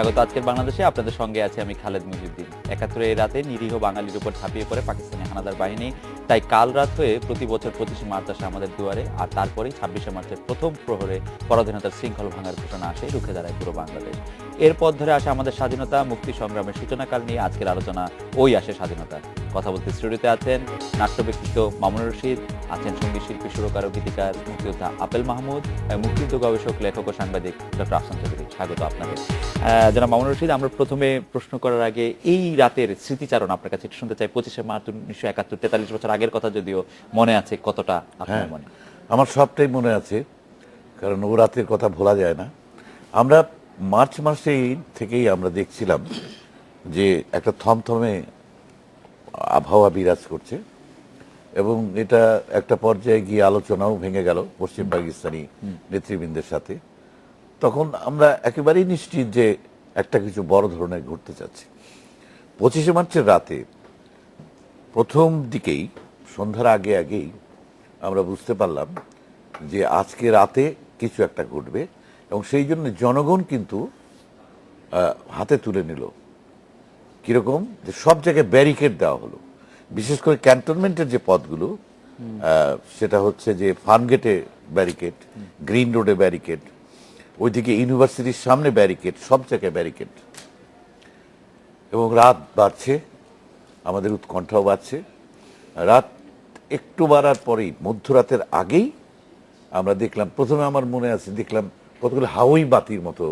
স্বাগত আজকের বাংলাদেশে। আপনাদের সঙ্গে আছে আমি খালেদ মুহিউদ্দিন। ৭১ এই রাতে নিরীহ বাঙালির উপর ঝাঁপিয়ে পড়ে পাকিস্তানি হানাদার বাহিনী। তাই কাল রাত হয়ে প্রতি বছর ২৫শে মার্চ আসে আমাদের দুয়ারে, আর তারপরেই ২৬শে মার্চের প্রথম প্রহরে পরাধীনতার শৃঙ্খল ভাঙার ঘোষণা আসে, রুখে দাঁড়ায় পুরো বাংলাদেশ। এর পথ ধরে আসে আমাদের স্বাধীনতা, মুক্তি সংগ্রামের সূচনাকাল নিয়ে আজকের আলোচনা ওই আসে স্বাধীনতা। কথা বলতে স্টুডিওতে আছেন নাট্য ব্যক্তিত্ব মামুনুর রশিদ, আছেন সঙ্গীত শিল্পী, সুরকার ও গীতিকার মুক্তিযোদ্ধা আপেল মাহমুদ, মুক্তিযুদ্ধ গবেষক, লেখক ও সাংবাদিক ডক্টর আহসান চৌধুরী। স্বাগত আপনাদের। জনাব মামুনুর রশিদ, আমরা প্রথমে প্রশ্ন করার আগে এই রাতের স্মৃতিচারণ আপনার কাছে একটু শুনতে চাই। ২৫শে মার্চ ১৯৭১, ৪৩ বছর আগের কথা, যদিও মনে আছে কতটা আপনার মনে? আমার সবটাই মনে আছে, কারণ ও রাতের কথা ভোলা যায় না। আমরা মার্চ মাসেই থেকেই আমরা দেখছিলাম যে একটা থমথমে আবহাওয়া বিরাজ করছে, এবং এটা একটা পর্যায়ে গিয়ে আলোচনাও ভেঙে গেল পশ্চিম পাকিস্তানি নেতৃবৃন্দের সাথে। তখন আমরা একেবারেই নিশ্চিত যে একটা কিছু বড় ধরনের ঘটতে যাচ্ছে। ২৫শে মার্চের রাতে প্রথম দিকেই সন্ধ্যার আগেই আমরা বুঝতে পারলাম যে আজকে রাতে কিছু একটা ঘটবে, এবং সেই জন্য জনগণ কিন্তু হাতে তুলে নিল। কিরকম? যে সব জায়গায় ব্যারিকেড দেওয়া হলো, বিশেষ করে ক্যান্টনমেন্টের যে পথগুলো, সেটা হচ্ছে যে ফার্মগেটে ব্যারিকেড, গ্রিন রোডে ব্যারিকেড, ওইদিকে ইউনিভার্সিটির সামনে ব্যারিকেড, সব জায়গায় ব্যারিকেড। এবং রাত বাড়ছে, আমাদের উৎকণ্ঠাও বাড়ছে। রাত একটু বাড়ার পরেই, মধ্যরাতের আগেই আমরা দেখলাম, প্রথমে আমার মনে আছে, দেখলাম কতগুলো হাওয়াই বাতির মতো।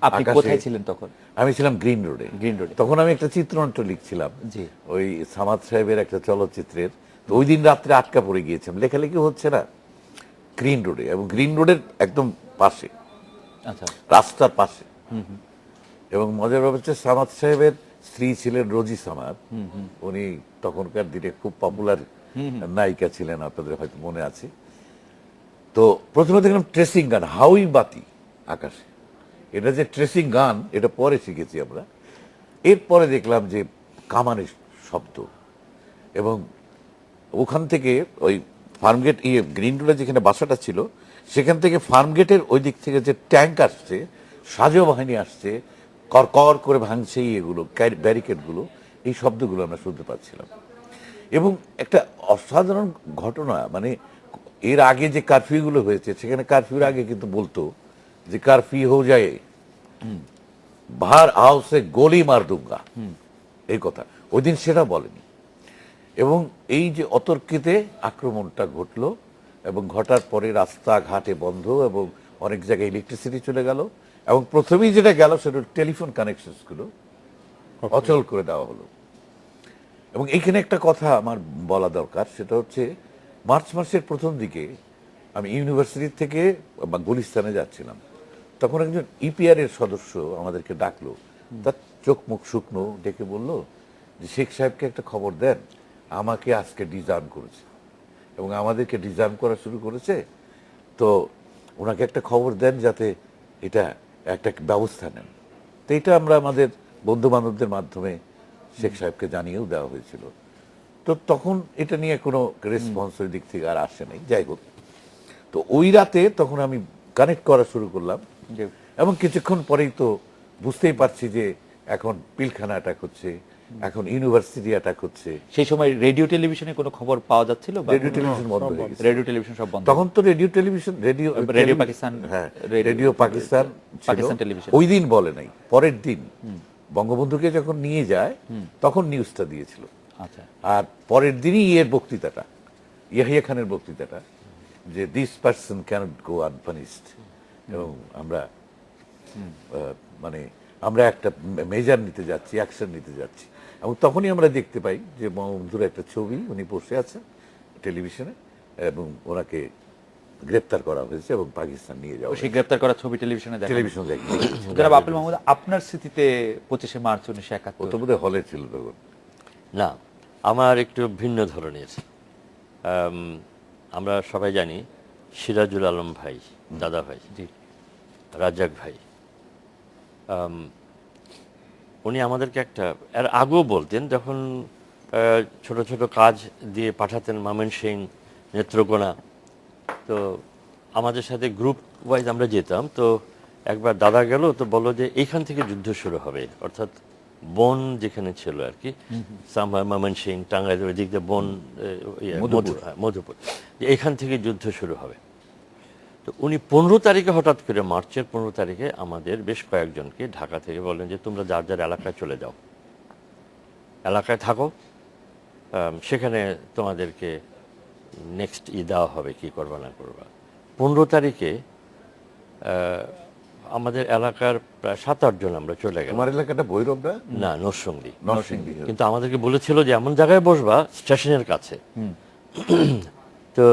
আপনি কোথায় ছিলেন তখন? আমি ছিলাম গ্রিন রোডে। গ্রিন রোডে। তখন আমি একটা চিত্রনাট্য লিখছিলাম, জি, ওই সামাদ সাহেবের একটা চলচ্চিত্রের। তো ওই দিন রাত্রে আটকা পড়ে গিয়েছিলাম, লেখালেখি হচ্ছে না, গ্রিন রোডে, এবং গ্রিন রোডের একদম পাশে, আচ্ছা, রাস্তার পাশে। এবং মজার ব্যাপার হচ্ছে, সামাদ সাহেবের স্ত্রী ছিলেন রোজি সামাদ। উনি তখনকার দিনে খুব পপুলার নায়িকা ছিলেন, আপনাদের হয়তো মনে আছে। তো প্রথমে দেখলাম ট্রেসিং গান, হাউই বাতি আকাশে। এটা যে ট্রেসিং গান, এটা পরে শিখেছি আমরা। এরপরে দেখলাম যে কামানের শব্দ, এবং ওখান থেকে ওই ফার্মগেট, গ্রিন রোডে যেখানে বাসাটা ছিল, সেখান থেকে ফার্মগেটের ওই দিক থেকে যে ট্যাঙ্ক আসছে, সাজো বাহিনী আসছে, কর কর করে ভাঙছে এগুলো, ব্যারিকেডগুলো, এই শব্দগুলো আমরা শুনতে পাচ্ছিলাম। এবং একটা অসাধারণ ঘটনা, মানে এর আগে যে কারফিউগুলো হয়েছে, সেখানে কারফিউর আগে কিন্তু বলতো যে কারফিউ হো যায়, বাহার হাউসে গোলি মার দুঙ্গা, এই কথা। ওই দিন সেটা বলেনি। এবং এই যে অতর্কিতে আক্রমণটা ঘটলো, এবং ঘটার পরে রাস্তাঘাটে বন্ধ, এবং অনেক জায়গায় ইলেকট্রিসিটি চলে গেল, এবং প্রথমেই যেটা গেল সেটা টেলিফোন কানেকশনসগুলো অচল করে দেওয়া হলো। এবং এইখানে একটা কথা আমার বলা দরকার, সেটা হচ্ছে মার্চ মাসের প্রথম দিকে আমি ইউনিভার্সিটি থেকে গুলিস্তানে যাচ্ছিলাম। তখন একজন ইপিআর এর সদস্য আমাদেরকে ডাকলো, তার চোখ মুখ শুকনো, ডেকে বলল যে শেখ সাহেবকে একটা খবর দেন, আমাকে আজকে ডিজার্ন করেছে, এবং আমাদেরকে ডিজার্ন করা শুরু করেছে। তো ওনাকে একটা খবর দেন যাতে এটা একটা ব্যবস্থা নেন। তো এটা আমরা আমাদের বন্ধু বান্ধবদের মাধ্যমে শেখ সাহেবকে জানিয়েও দেওয়া হয়েছিল। তো তখন এটা নিয়ে কোনো রেসপন্স ওই দিক থেকে আর আসে নাই। যাই হোক, তো ওই রাতে তখন আমি কানেক্ট করা শুরু করলাম, এবং কিছুক্ষণ পরেই তো বুঝতেই পারছি যে এখন পিলখানা অ্যাটাক হচ্ছে, এখন ইউনিভার্সিটি অ্যাটাক হচ্ছে। সেই সময় রেডিও টেলিভিশনে কোনো খবর পাওয়া যাচ্ছিল? রেডিও টেলিভিশন বন্ধ হয়ে গেছে। রেডিও টেলিভিশন সব বন্ধ। তখন তো রেডিও টেলিভিশন, রেডিও পাকিস্তান, হ্যাঁ, রেডিও পাকিস্তান, পাকিস্তান টেলিভিশন ওই দিন বলে নাই, পরের দিন বঙ্গবন্ধুকে যখন নিয়ে যায় তখন নিউজটা দিয়েছিল। আচ্ছা, আর পরের দিনই এর বক্তৃতাটা, ইয়াহিয়া খানের বক্তৃতাটা, যে this person cannot go unpunished, এবং আমরা মানে আমরা একটা মেজার নিতে যাচ্ছি, অ্যাকশন নিতে যাচ্ছি। এবং তখনই আমরা দেখতে পাই যে বঙ্গবন্ধুর একটা ছবি, উনি বসে আছেন টেলিভিশনে, এবং ওনাকে গ্রেপ্তার করা হয়েছে এবং পাকিস্তান নিয়ে যাওয়া সেই গ্রেপ্তার করা ছবি টেলিভিশনে দেখা। টেলিভিশন দেখি। জনাব আপেল মাহমুদ, আপনার স্মৃতিতে ২৫শে মার্চ ১৯৭১? ও তো বোধহয় হলে ছিল তখন। না, আমার একটু ভিন্ন ধরনের। আমরা সবাই জানি সিরাজুল আলম ভাই, দাদা ভাই, জি, রাজ্জাক ভাই, উনি আমাদেরকে একটা, এর আগেও বলতেন, যখন ছোট ছোট কাজ দিয়ে পাঠাতেন ময়মনসিংহ, নেত্রকোনা, তো আমাদের সাথে গ্রুপ ওয়াইজ আমরা যেতাম। তো একবার দাদা গেল তো বললো যে এইখান থেকে যুদ্ধ শুরু হবে, অর্থাৎ বন যেখানে ছিল আর কি, ময়মনসিং, টাঙ্গাইল, ওই দিক দিয়ে বন, মধুপুর, যে এখান থেকে যুদ্ধ শুরু হবে। তো উনি 15 তারিখে হঠাৎ করে, মার্চের 15 তারিখে আমাদের বেশ কয়েকজনকে ঢাকা থেকে বললেন যে তোমরা যার যার এলাকায় চলে যাও, এলাকায় থাকো, সেখানে তোমাদেরকে নেক্সট দেওয়া হবে, কি করবা না করবা। 15 তারিখে আমাদের এলাকার প্রায় 7-8 জন আমরা চলে গেলাম। তোমার এলাকাটা ভৈরব না? না, নরসিংদী। নরসিংদী। কিন্তু আমাদেরকে বলেছিল যে এমন জায়গায় বসবা স্টেশনের কাছে। তো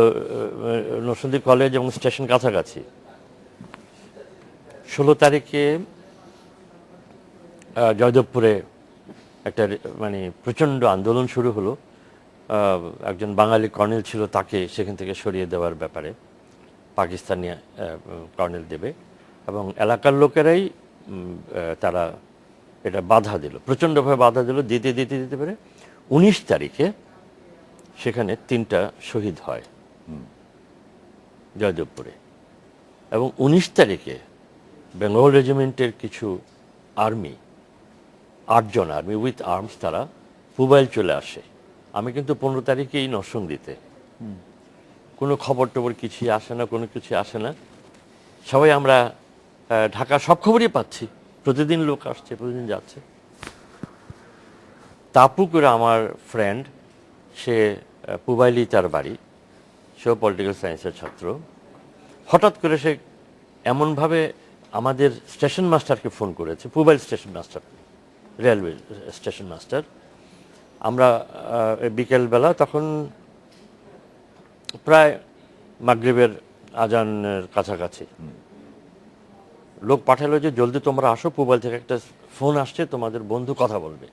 নরসিংদী কলেজ এবং স্টেশন কাছাকাছি। 16 তারিখে জয়দেবপুরে একটা মানে প্রচণ্ড আন্দোলন শুরু হলো। একজন বাঙালি কর্নেল ছিল, তাকে সেখান থেকে সরিয়ে দেওয়ার ব্যাপারে পাকিস্তানি কর্নেল দেবে, এবং এলাকার লোকেরাই তারা এটা বাধা দিল, প্রচণ্ডভাবে বাধা দিল, দিতে পারে 19 তারিখে সেখানে 3টা শহীদ হয় জয়দেবপুরে। এবং 19 তারিখে বেঙ্গল রেজিমেন্টের কিছু আর্মি, 8 জন আর্মি উইথ আর্মস, তারা পুবাইল চলে আসে। আমি কিন্তু 15 তারিখেই নরসিংদীতে, কোনো খবর টবর কিছুই আসে না, কোনো কিছু আসে না। সবাই আমরা ঢাকা সব খবরই পাচ্ছি, প্রতিদিন লোক আসছে, প্রতিদিন যাচ্ছে। তাপু করে আমার ফ্রেন্ড, সে পুবাইলি তার বাড়ি, সেও পলিটিক্যাল সায়েন্সের ছাত্র। হঠাৎ করে সে এমনভাবে আমাদের স্টেশন মাস্টারকে ফোন করেছে, Pubail station master, railway station master. আমরা বিকেলবেলা, তখন প্রায় মাগরিবের আজানের কাছাকাছি, লোক পাঠালো যে জলদি তোমরা আসো, পুবাইল থেকে একটা ফোন আসছে, তোমাদের বন্ধু কথা বলবে।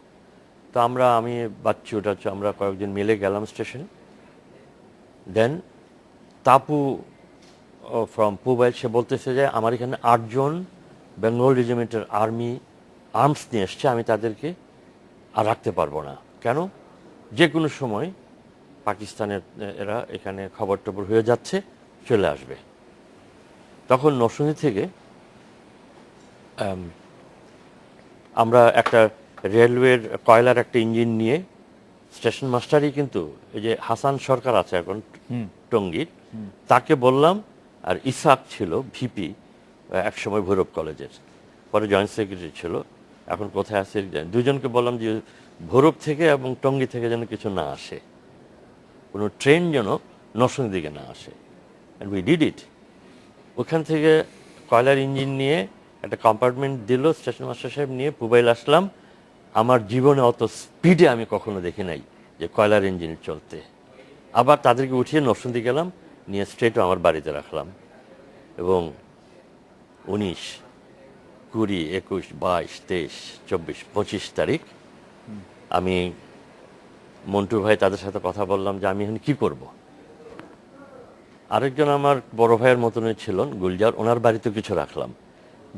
তো আমি বাচ্চু টাচ্চু আমরা কয়েকজন মিলে গেলাম স্টেশনে। দেন তাপু ফ্রম পুবাইল, সে বলতেছে যে আমার এখানে 8 জন বেঙ্গল রেজিমেন্টের আর্মি আর্মস নিয়ে এসছে, আমি তাদেরকে আর রাখতে পারবো না। কেন? যে কোনো সময় পাকিস্তানের এরা এখানে খবর টবর হয়ে যাচ্ছে, চলে আসবে। তখন নরসিংদী থেকে আমরা একটা রেলওয়ের কয়লার একটা ইঞ্জিন নিয়ে, স্টেশন মাস্টারই কিন্তু এই যে হাসান সরকার আছে এখন টঙ্গীর, তাকে বললাম, আর ইসাক ছিল ভিপি একসময় ভৈরব কলেজের, পরে জয়েন্ট সেক্রেটারি ছিল, এখন কোথায় আছে, দুজনকে বললাম যে ভৈরব থেকে এবং টঙ্গী থেকে যেন কিছু না আসে, কোনো ট্রেন যেন নরসিংদীর দিকে না আসে। And we did it. ওখান থেকে কয়লার ইঞ্জিন নিয়ে একটা কম্পার্টমেন্ট দিল স্টেশন মাস্টার সাহেব, নিয়ে পুবাইল আসলাম। আমার জীবনে অত স্পিডে আমি কখনো দেখি নাই যে কয়লার ইঞ্জিন চলতে। আবার তাদেরকে উঠিয়ে নরসিংদী গেলাম, নিয়ে স্ট্রেটও আমার বাড়িতে রাখলাম। এবং 19, 20, 21, 22, 23, 24, 25 তারিখ আমি মন্টু ভাই, তাদের সাথে কথা বললাম যে আমি এখন কি করব। আরেকজন আমার বড় ভাইয়ের মতনই ছিলেন গুলজার, ওনার বাড়িতে কিছু রাখলাম,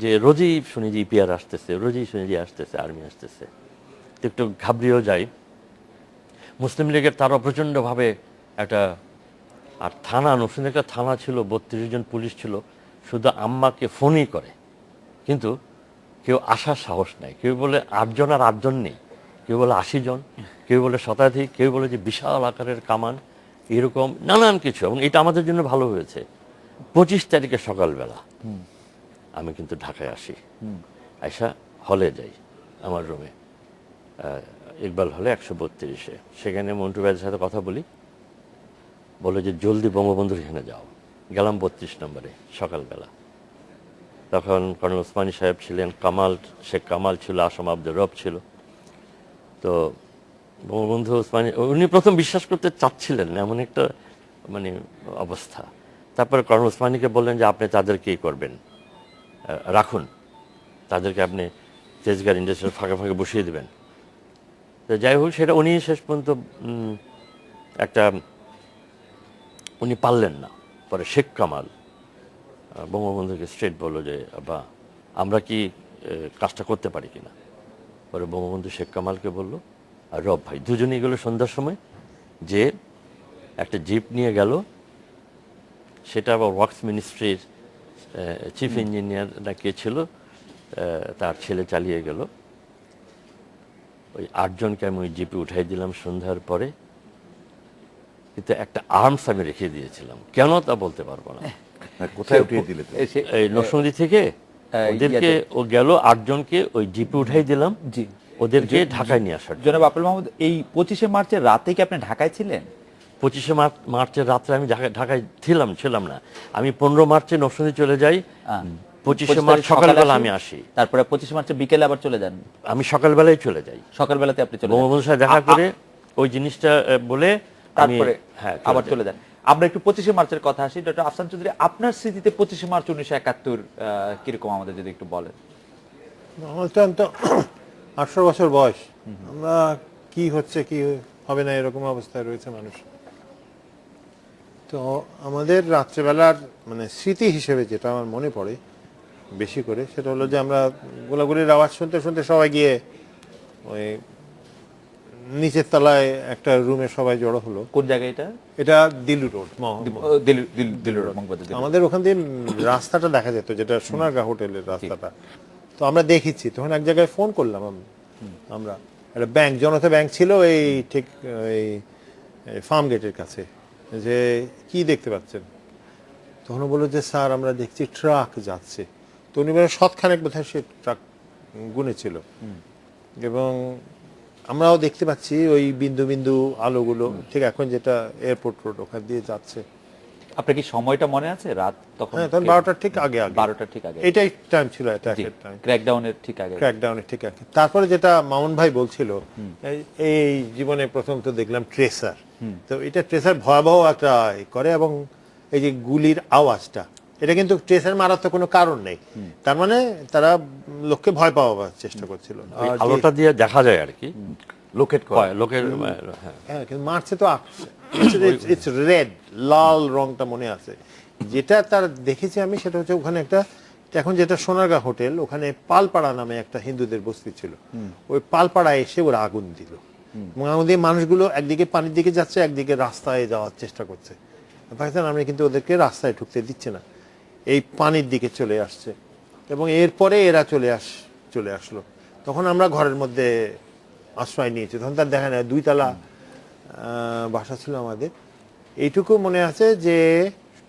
যে রোজই শুনি যে ইপিআর আসতেছে, রোজই শুনি যে আসতেছে, আর্মি আসতেছে, একটু ঘাবড়িয়েও যাই। মুসলিম লীগের তারও প্রচণ্ডভাবে একটা, আর থানা, নরসিংদীর একটা থানা ছিল, 32 জন পুলিশ ছিল, শুধু আম্মাকে ফোনই করে, কিন্তু কেউ আসার সাহস নাই। কেউ বলে 8 জন আর 8 জন নেই, কেউ বলে 80 জন, কেউ বলে শতাধিক, কেউ বলে যে বিশাল আকারের কামান, এরকম নানান কিছু। এবং এটা আমাদের জন্য ভালো হয়েছে। 25 তারিখে সকালবেলা আমি কিন্তু ঢাকায় আসি, আইসা হলে যাই, আমার রুমে, ইকবাল হলে 132-এ। সেখানে মন্টু ভাইয়ের সাথে কথা বলি, বলে যে জলদি বঙ্গবন্ধুর এখানে যাও। গেলাম 32 নম্বরে সকালবেলা। তখন কর্নেল ওসমানী সাহেব ছিলেন, শেখ কামাল ছিল, আসম আব্দুর রব ছিল। তো বঙ্গবন্ধু ওসমানী, উনি প্রথম বিশ্বাস করতে চাচ্ছিলেন না, এমন একটা মানে অবস্থা। তারপরে কর্নেল ওসমানীকে বললেন যে আপনি তাদেরকে করবেন, রাখুন, তাদেরকে আপনি তেজগাঁও ইন্ডাস্ট্রিয়াল ফাঁকে ফাঁকে বসিয়ে দেবেন। তো যাই হোক, সেটা উনি শেষ পর্যন্ত উনি পারলেন না। পরে শেখ কামাল বঙ্গবন্ধুকে স্ট্রেট বললো যে বা আমরা কি কাজটা করতে পারি কিনা। পরে বঙ্গবন্ধু শেখ কামালকে বললো, আর রব ভাই, দুজনেই গেলো সন্ধ্যার সময়, যে একটা জিপ নিয়ে গেল, সেটা আবার ওয়ার্কস মিনিস্ট্রির চিফ ইঞ্জিনিয়ার না কে ছিল, তার ছেলে চালিয়ে গেল। ওই 8 জনকে আমি ওই জিপে উঠাই দিলাম সন্ধ্যার পরে, কিন্তু একটা আর্মস আমি রেখে দিয়েছিলাম, কেন তা বলতে পারবো না। কোথায় উঠিয়ে দিলে তো? এই নরসিংদী থেকে ওদেরকে ও গেল 8 জনকে ওই জিপে উঠাই দিলাম, জি, ওদেরকে ঢাকায় নিয়ে আসার জন্য। জনাব আফেল মাহমুদ, এই 25শে মার্চের রাতে কি আপনি ঢাকায় ছিলেন? 25শে মার্চের রাত্রে আমি ঢাকায় ছিলাম না। আমি 15 মার্চে নরসিংদী চলে যাই, 25শে মার্চ সকালবেলা আমি আসি। তারপরে 25শে মার্চে বিকেলে আবার চলে যান? আমি সকালবেলায় চলে যাই, সকালবেলাতে আপনি চলে যান, বঙ্গবন্ধুর সাথে দেখা করে ওই জিনিসটা বলে তারপরে হ্যাঁ আবার চলে যান। আমরা একটু 25শে মার্চের কথা আসি। ডক্টর আফসান চৌধুরী, আপনার স্মৃতিতে 25শে মার্চ 1971 কিরকম আমাদের যদি একটু বলেন। আমার তো 18 বছর বয়স, আমরা কি হচ্ছে কি হবে না এরকম অবস্থায় রয়েছে মানুষ। তো আমাদের রাত্রেবেলার মানে স্মৃতি হিসেবে যেটা আমার মনে পড়ে বেশি করে, সেটা হলো যে আমরা গোলাগুলির আওয়াজ শুনতে শুনতে সবাই গিয়ে ওই নিচের তলায় একটা রুমে সবাই জড়ো হলো। কোন জায়গায় এটা? এটা দিল্লি রোড, দিল্লি রোড, মগবাজার। আমাদের ওখান দিয়ে রাস্তাটা দেখা যেত, যেটা সোনারগাঁ হোটেলের রাস্তাটা। তো আমরা দেখেছি, তখন এক জায়গায় ফোন করলাম আমরা, একটা ব্যাংক, জনতা ব্যাংক ছিল এই ঠিক এই ফার্ম গেটের কাছে, যে কি দেখতে পাচ্ছেন? তখন বললো যে স্যার আমরা দেখছি ট্রাক যাচ্ছে। তো উনি বলে শতখানেক বোধহয় সে ট্রাক গুনেছিল, এবং আমরাও দেখতে পাচ্ছি ওই বিন্দু বিন্দু আলোগুলো, ঠিক এখন যেটা এয়ারপোর্ট রোড ওখান দিয়ে যাচ্ছে। আপনার কি সময়টা মনে আছে? রাত তখন? হ্যাঁ, তখন 12টার ঠিক আগে 12টার ঠিক আগে, এটাই টাইম ছিল, অ্যাটাকের টাইম, ক্র্যাকডাউনের ঠিক আগে। ক্র্যাকডাউনের ঠিক আগে। তারপরে যেটা মামুন ভাই বলছিল, এই জীবনে প্রথম তো দেখলাম ট্রেসার। তো এটা ট্রেসার ভয়াবহ একটা করে, এবং এই যে গুলির আওয়াজটা, এটা কিন্তু ট্রেসার মারার তো কোনো কারণ নেই, তার মানে তারা লোককে ভয় পাওয়ার চেষ্টা করছিল। ওই আলোটা দিয়ে দেখা যায় আর কি, লোকেট হয় লোকের। হ্যাঁ, হ্যাঁ, কিন্তু মারছে তো ইটস রেড, লাল রংটা মনে আছে। যেটা তার দেখেছি আমি, সেটা হচ্ছে ওখানে একটা, এখন যেটা সোনারগাঁ হোটেল, ওখানে পালপাড়া নামে একটা হিন্দুদের বস্তি ছিল, ওই পালপাড়ায় এসে ওরা আগুন দিল, এবং আগুন দিয়ে মানুষগুলো একদিকে পানির দিকে যাচ্ছে, একদিকে রাস্তায় যাওয়ার চেষ্টা করছে। পাকিস্তান আমি কিন্তু ওদেরকে রাস্তায় ঢুকতে দিচ্ছে না, এই পানির দিকে চলে আসছে, এবং এরপরে এরা চলে আসলো। তখন আমরা ঘরের মধ্যে আশ্রয় নিয়েছি, তখন তার দেখা নেয় 2 তলা বাসা ছিল আমাদের। এইটুকু মনে আছে যে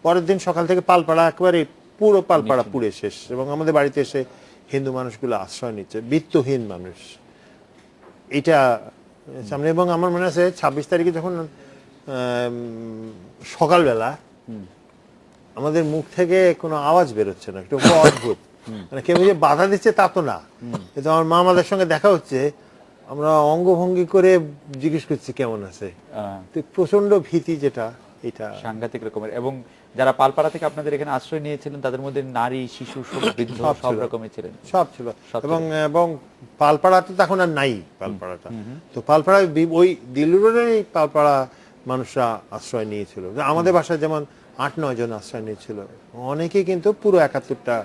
পরের দিন সকাল থেকে পালপাড়া একেবারে পুরো পালপাড়া পুড়ে শেষ, এবং আমাদের বাড়িতে এসে হিন্দু মানুষগুলো আশ্রয় নিচ্ছে, বিত্তহীন মানুষ। এটা সামনে, এবং আমার মনে আছে 26 তারিখে যখন সকালবেলা আমাদের মুখ থেকে কোনো আওয়াজ বেরোচ্ছে না, একটু অদ্ভুত, মানে কেউ যে বাধা দিচ্ছে তা তো না, কিন্তু আমার মা আমাদের সঙ্গে দেখা হচ্ছে, আমরা অঙ্গভঙ্গি করে জিজ্ঞেস করছি কেমন আছে। তো প্রচন্ড ভীতি, যেটা এটা সাংঘাতিক রকমের। এবং যারা পালপাড়া থেকে আপনাদের এখানে আশ্রয় নিয়েছিলেন, তাদের মধ্যে নারী, শিশু, বৃদ্ধ সব রকমের ছিলেন, সব ছিল। এবং পালপাড়া তো তখন আর নাই, পালপাড়াটা তো পালপাড়ায় ওই দিল্লি রোডের পালপাড়া মানুষরা আশ্রয় নিয়েছিল। আমাদের বাসায় যেমন 8-9 জন আশ্রয় নিয়েছিল, অনেকেই কিন্তু পুরো 71টা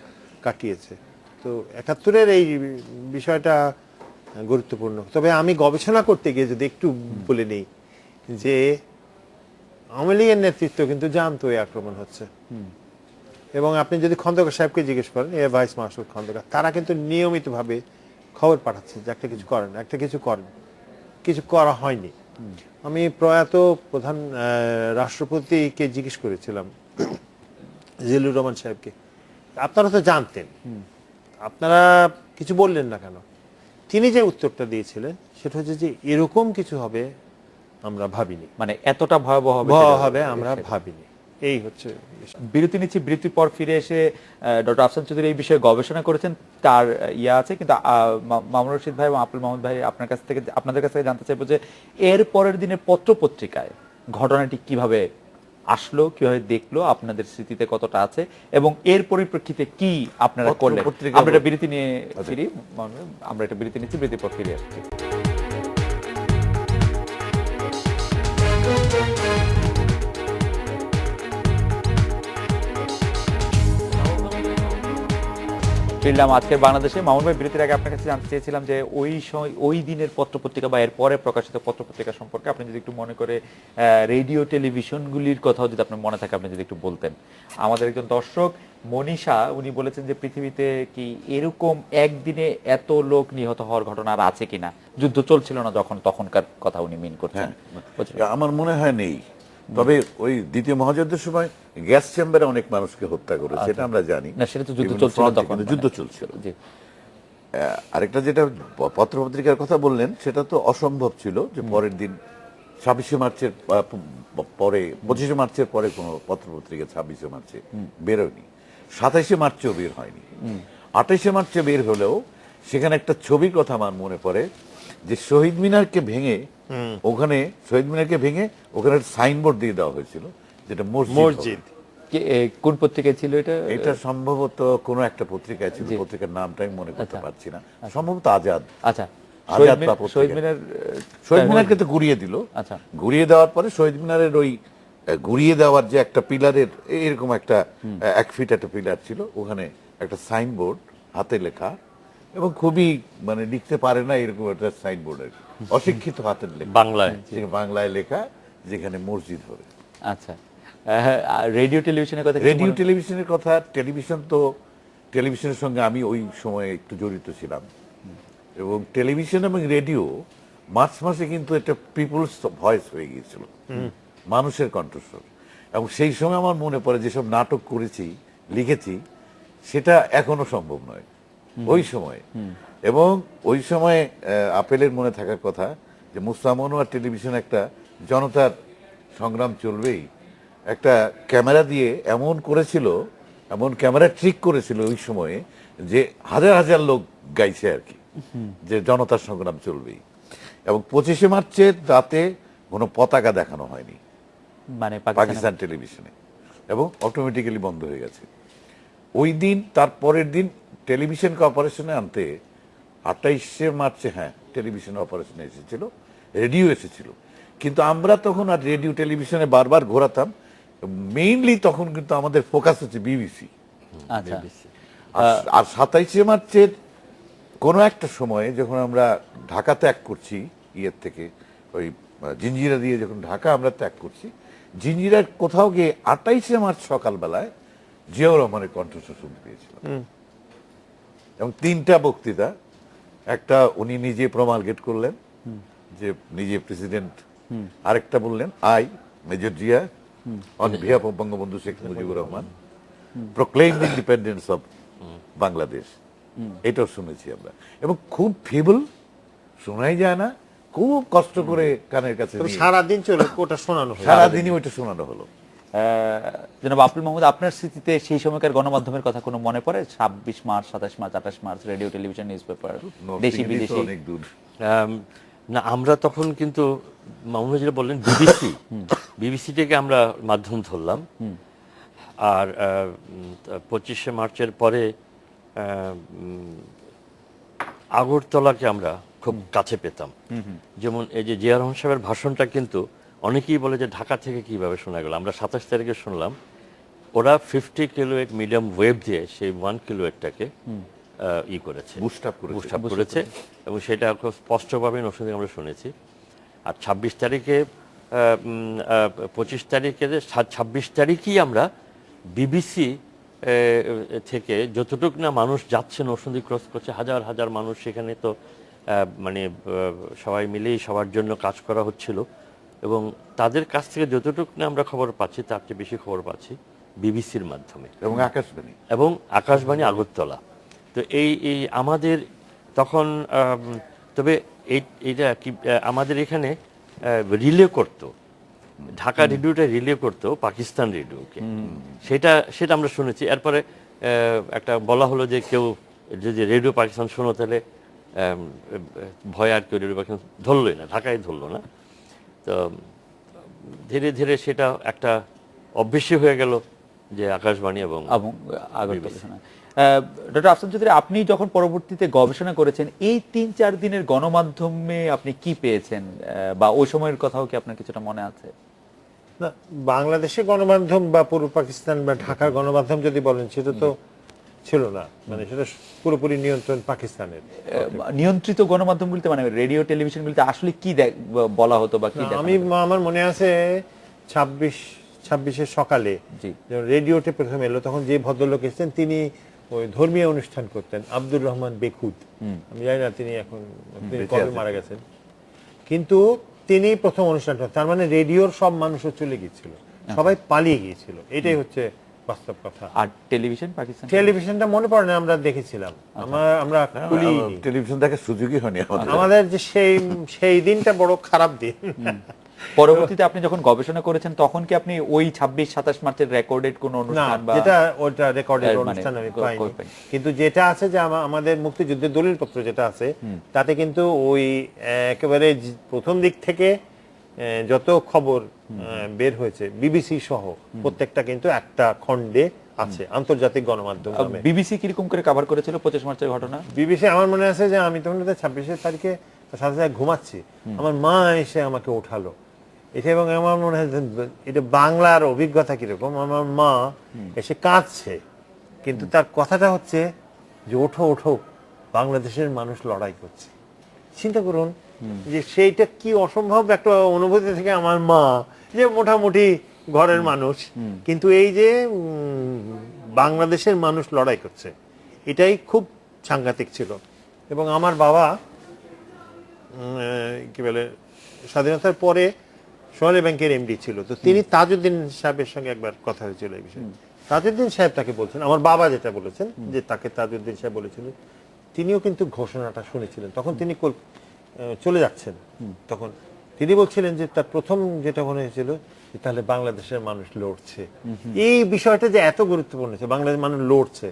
কাটিয়েছে। তো 71-এর এই বিষয়টা গুরুত্বপূর্ণ। তবে আমি গবেষণা করতে গিয়ে যদি একটু বলে নিই, যে আওয়ামী লীগের নেতৃত্ব কিন্তু জানতো এই আক্রমণ হচ্ছে, এবং আপনি যদি খন্দকার সাহেবকে জিজ্ঞেস করেন, এয়ার ভাইস মার্শাল খন্দকার, তারা কিন্তু নিয়মিতভাবে খবর পাঠাচ্ছে যে একটা কিছু করেন, একটা কিছু করেন, কিছু করা হয়নি। আমি প্রয়াত প্রধান রাষ্ট্রপতিকে জিজ্ঞেস করেছিলাম, জিল্লুর রহমান সাহেবকে, আপনারা তো জানতেন, আপনারা কিছু বললেন না কেন? তিনি যে উত্তরটা দিয়েছিলেন সেটা হচ্ছে যে এরকম কিছু হবে আমরা ভাবিনি, মানে এতটা ভয়াবহ হবে আমরা ভাবিনি। এই হচ্ছে বিরতি নিচ্ছি। বিরতির পর ফিরে এসে ডক্টর আফসান চৌধুরী এই বিষয়ে গবেষণা করেছেন, তার ইয়ে আছে, কিন্তু মামুন রশিদ ভাই এবং আফেল মাহমুদ ভাই আপনাদের কাছ থেকে জানতে চাইবো যে এর পরের দিনের পত্র পত্রিকায় ঘটনাটি কিভাবে আসলো, কিভাবে দেখলো, আপনাদের স্মৃতিতে কতটা আছে, এবং এর পরিপ্রেক্ষিতে কি আপনারা করলেন। আমরা একটা বিরতি নিয়ে ফিরি, আমরা একটা বিরতি নিচ্ছি, বিরতির পর ফিরে আসছি। ফিরলাম আজকের বাংলাদেশে। মামুন ভাই, বিরতির আগে আপনার কাছে জানতে চেয়েছিলাম যে ওই দিনের পত্রপত্রিকা বা এর পরে প্রকাশিত পত্রপত্রিকা সম্পর্কে আপনি যদি একটু মনে করে রেডিও টেলিভিশনগুলির কথাও যদি আপনার মনে থাকে, আপনি যদি একটু বলতেন। আমাদের একজন দর্শক মনীষা উনি বলেছেন যে পৃথিবীতে কি এরকম একদিনে এত লোক নিহত হওয়ার ঘটনা আর আছে কিনা, যুদ্ধ চলছিল না যখন, তখনকার কথা উনি মিন করছেন। বুঝলেন? আমার মনে হয় নেই, তবে ওই দ্বিতীয় মহাযুদ্ধের সময় গ্যাস চেম্বারে অনেক মানুষকে হত্যা করেছে, এটা আমরা জানি। না, সেটা তো যুদ্ধ বিভিন্ন চলছিল ফ্রন্টে, তখন, কিন্তু মানে- যুদ্ধ চলছিল। জি। আরেকটা যেটা পত্রপত্রিকার কথা বললেন, সেটা তো অসম্ভব ছিল যে পরের দিন 26শে মার্চের পরে, 25শে মার্চের পরে কোনো পত্রপত্রিকা 26শে মার্চে বেরোয়নি, 27শে মার্চেও বের হয়নি। 28শে মার্চে বের হলেও সেখানে একটা ছবির কথা আমার মনে পড়ে, যে শহীদ মিনারকে ভেঙে ওখানে ওখানে সাইনবোর্ড দিয়ে দেওয়া হয়েছিল, যেটা মসজিদ। কোন পত্রিকায় ছিল এটা? এটা সম্ভবত কোনো একটা পত্রিকায় ছিল, পত্রিকার নামটা আমি মনে করতে পারছি না, সম্ভবত আজাদ। আচ্ছা, আজাদ বা শহীদ মিনার, শহীদ মিনারকে তো ঘুরিয়ে দিল। আচ্ছা। ঘুরিয়ে দেওয়ার পরে শহীদ মিনারের ওই ঘুরিয়ে দেওয়ার যে একটা পিলারের এরকম একটা 1 ফিট একটা পিলার ছিল, ওখানে একটা সাইনবোর্ড হাতে লেখা, এবং খুবই মানে লিখতে পারে না এরকম একটা সাইনবোর্ড, আর কি, অশিক্ষিত হাতের লেখা, বাংলায় লেখা, যেখানে মসজিদ হবে। আচ্ছা, রেডিও টেলিভিশনের কথা, রেডিও টেলিভিশনের কথা, টেলিভিশনের সঙ্গে আমি ওই সময় একটু জড়িত ছিলাম, এবং টেলিভিশন এবং রেডিও মার্চ মাসে কিন্তু একটা পিপলস ভয়েস হয়ে গিয়েছিল, মানুষের কণ্ঠস্বর। এবং সেই সময় আমার মনে পড়ে যেসব নাটক করেছি, লিখেছি, সেটা এখনো সম্ভব নয় ওই সময়। এবং ওই সময় আপেলের মনে থাকার কথা যে মুস্তামনোয়ার টেলিভিশন একটা জনতার সংগ্রাম চলবেই, একটা ক্যামেরা দিয়ে এমন করেছিল, এমন ক্যামেরা ট্রিক করেছিল ওই সময়ে, যে হাজার হাজার লোক গাইছে আর কি, যে জনতার সংগ্রাম চলবেই। এবং 25শে মার্চের রাতে কোনো পতাকা দেখানো হয়নি মানে পাকিস্তান টেলিভিশনে, এবং অটোমেটিক্যালি বন্ধ হয়ে গেছে ওই দিন। তারপরের দিন টেলিভিশনকে অপারেশনে আনতে 28শে মার্চে, হ্যাঁ, টেলিভিশন অপারেশনে এসেছিল, রেডিও এসেছিল, কিন্তু আমরা তখন আর রেডিও টেলিভিশনে বারবার ঘোরাতাম, মেইনলি তখন কিন্তু আমাদের ফোকাস হচ্ছে বিবিসি। আচ্ছা, আর 27শে মার্চের কোনো একটা সময়ে যখন আমরা ঢাকা ত্যাগ করছি, ইয়ের থেকে ওই জিঞ্জিরা দিয়ে যখন ঢাকা আমরা ত্যাগ করছি, জিঞ্জিরার কোথাও গিয়ে 28শে মার্চ সকালবেলায় জিয়াউর রহমানের কণ্ঠস্বর শুনতে পেয়েছিলাম, এবং 3টা বক্তৃতা, একটা উনি নিজে প্রমালগেট করলেন যে নিজে প্রেসিডেন্ট, আরেকটা বললেন I major Zia on behalf of Bangabandhu Sheikh Mujibur Rahman প্রক্লেইম independence of Bangladesh, এটাও শুনেছি আমরা। এবং খুব ফিবল, শোনাই যায় না, খুব কষ্ট করে কানের কাছে নিয়ে সারাদিন চলে ওটা শোনানো হয়, সারাদিনই ওইটা শোনানো হলো। জনাব আব্দুল মাহমুদ, আপনার স্মৃতিতে সেই সময়কার গণমাধ্যমের কথা কোনো মনে পড়ে? 26 March, 27 March, 28 March, radio, television, news paper, দেশি বিদেশি? অনেক দূর। না, আমরা তখন কিন্তু মামুন যেটা বললেন বিবিসি থেকে আমরা মাধ্যম ধরলাম। আর 25শে মার্চের পরে আগরতলাকে আমরা খুব কাছে পেতাম। যেমন এই যে জিয়া রহমান সাহেবের ভাষণটা কিন্তু অনেকেই বলে যে ঢাকা থেকে কিভাবে শোনা গেল। আমরা 27 তারিখে শুনলাম, ওরা 50 কিলোওয়েট মিডিয়াম ওয়েভ দিয়ে সেই 1 কিলোওয়েটটাকে করেছে, বুস্ট আপ করেছে, এবং সেটা খুব স্পষ্টভাবে নতুন আমরা শুনেছি। আর 26 তারিখে 25 তারিখে 26 তারিখেই আমরা বিবিসি থেকে যতটুকু না মানুষ যাচ্ছে, নরসিংদী ক্রস করছে, হাজার হাজার মানুষ সেখানে, তো মানে সবাই মিলেই সবার জন্য কাজ করা হচ্ছিল, এবং তাদের কাছ থেকে যতটুকু না আমরা খবর পাচ্ছি, তার চেয়ে বেশি খবর পাচ্ছি বিবিসির মাধ্যমে এবং আকাশবাণী আগরতলা। তো এই আমাদের তখন, তবে এইটা কি আমাদের এখানে রিলে করতো, ঢাকা রেডিওটা রিলে করতো পাকিস্তান রেডিওকে, সেটা আমরা শুনেছি। এরপরে একটা বলা হলো যে কেউ যদি রেডিও পাকিস্তান শোনো, তাহলে ভয় আর কেউ রেডিও পাকিস্তান ধরলোই না, ঢাকায় ধরলো না। তো ধীরে ধীরে সেটা একটা অভ্যেসই হয়ে গেল যে আকাশবাণী এবং আগরতলা। ডক্টর আফসার চৌধুরী, আপনি যখন পরবর্তীতে গবেষণা করেছেন, এই 3-4 দিনের গণমাধ্যমে আপনি কি পেয়েছেন, বা ওই সময়ের কথাও কি আপনার কিছুটা মনে আছে? না, বাংলাদেশের গণমাধ্যম বা পূর্ব পাকিস্তান বা ঢাকার গণমাধ্যম যদি বলেন, সেটা তো ছিল না, মানে সেটা পুরোপুরি নিয়ন্ত্রণ পাকিস্তানের। নিয়ন্ত্রিত গণমাধ্যমগুলিতে, মানে রেডিও টেলিভিশনগুলিতে আসলে কি বলা হতো বা কি? আমার মনে আছে 26-এর সকালে জি। যখন রেডিওতে প্রথম এলো, তখন যে ভদ্রলোক এসেছেন তিনি ওই ধর্মীয় অনুষ্ঠান করতেন, আব্দুর রহমান বেকুদ। আমি জানি না তিনি এখন তিনি কবে মারা গেছেন, কিন্তু তিনি প্রথম অনুষ্ঠানটা, তার মানে রেডিওর সব মানুষও চলে গিয়েছিল, সবাই পালিয়ে গিয়েছিল, এটাই হচ্ছে বাস্তব কথা। আর টেলিভিশন পাকিস্তান টেলিভিশনটা মনে পড়ে না, আমরা দেখেছিলাম, আমরা খুলিনি, টেলিভিশন দেখার সুযোগই হয়নি আমাদের। আমাদের যে সেই দিনটা বড় খারাপ দিন। পরবর্তীতে আপনি যখন গবেষণা করেছেন তখন কি আপনি ওই 26-27 মার্চের রেকর্ডেড কোনো না, অনুষ্ঠান বা যেটা ওটা রেকর্ডেড মানে অনুষ্ঠান আমি কই- পাইনি, পাইনি। কিন্তু যেটা আছে যে আমাদের মুক্তিযুদ্ধের দলিলপত্র যেটা আছে তাতে কিন্তু ওই একেবারে প্রথম দিক থেকে যত খবর বের হয়েছে বিবিসি সহ প্রত্যেকটা কিন্তু একটা খণ্ডে আছে, আন্তর্জাতিক গণমাধ্যম নামে। বিবিসি কিরকম করে কভার করেছিল 25 মার্চের ঘটনা? বিবিসি আমার মনে আছে যে আমি তখন 26 তারিখে সাথে সাথে ঘুমাচ্ছি, আমার মা এসে আমাকে উঠালো, এটা, এবং আমার মনে হয় যে এটা বাংলার অভিজ্ঞতা কিরকম, আমার মা এসে কাঁদছে, কিন্তু তার কথাটা হচ্ছে যে ওঠো ওঠো, বাংলাদেশের মানুষ লড়াই করছে। চিন্তা করুন যে সেইটা কি অসম্ভব একটা অনুভূতি থেকে আমার মা, যে মোটামুটি ঘরের মানুষ, কিন্তু এই যে বাংলাদেশের মানুষ লড়াই করছে, এটাই খুব সাংঘাতিক ছিল। এবং আমার বাবা কি বলে স্বাধীনতার পরে সোনালী ব্যাংকের এমডি ছিল, তো তিনি তাজউদ্দিন সাহেবের সঙ্গে একবার কথা হয়েছিল এই বিষয়ে। তাজউদ্দিন সাহেব তাকে বলছেন, আমার বাবা যেটা বলেছেন যে তাকে তাজউদ্দিন সাহেব বলেছিলেন, তিনিও কিন্তু ঘোষণাটা শুনেছিলেন, তখন তিনি চলে যাচ্ছেন, তখন তিনি বলছিলেন যে তার প্রথম যেটা মনে হয়েছিল যে তাহলে বাংলাদেশের মানুষ লড়ছে, এই বিষয়টা যে এত গুরুত্বপূর্ণ ছিল, বাংলাদেশের মানুষ লড়ছে।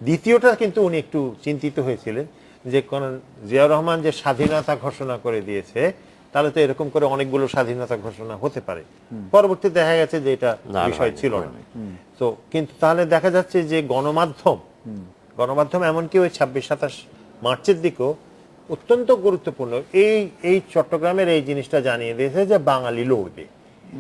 দ্বিতীয়টা কিন্তু উনি একটু চিন্তিত হয়েছিলেন যে কোন জিয়াউর রহমান যে স্বাধীনতা ঘোষণা করে দিয়েছে, তাহলে তো এরকম করে অনেকগুলো স্বাধীনতা ঘোষণা হতে পারে। পরবর্তীতে দেখা গেছে যে এটা বিষয় ছিল না। তো কিন্তু তাহলে দেখা যাচ্ছে যে গণমাধ্যম এমনকি ওই 26-27 মার্চের দিকেও অত্যন্ত গুরুত্বপূর্ণ এই চট্টগ্রামের এই জিনিসটা জানিয়ে দিয়েছে যে বাঙালি লড়বে,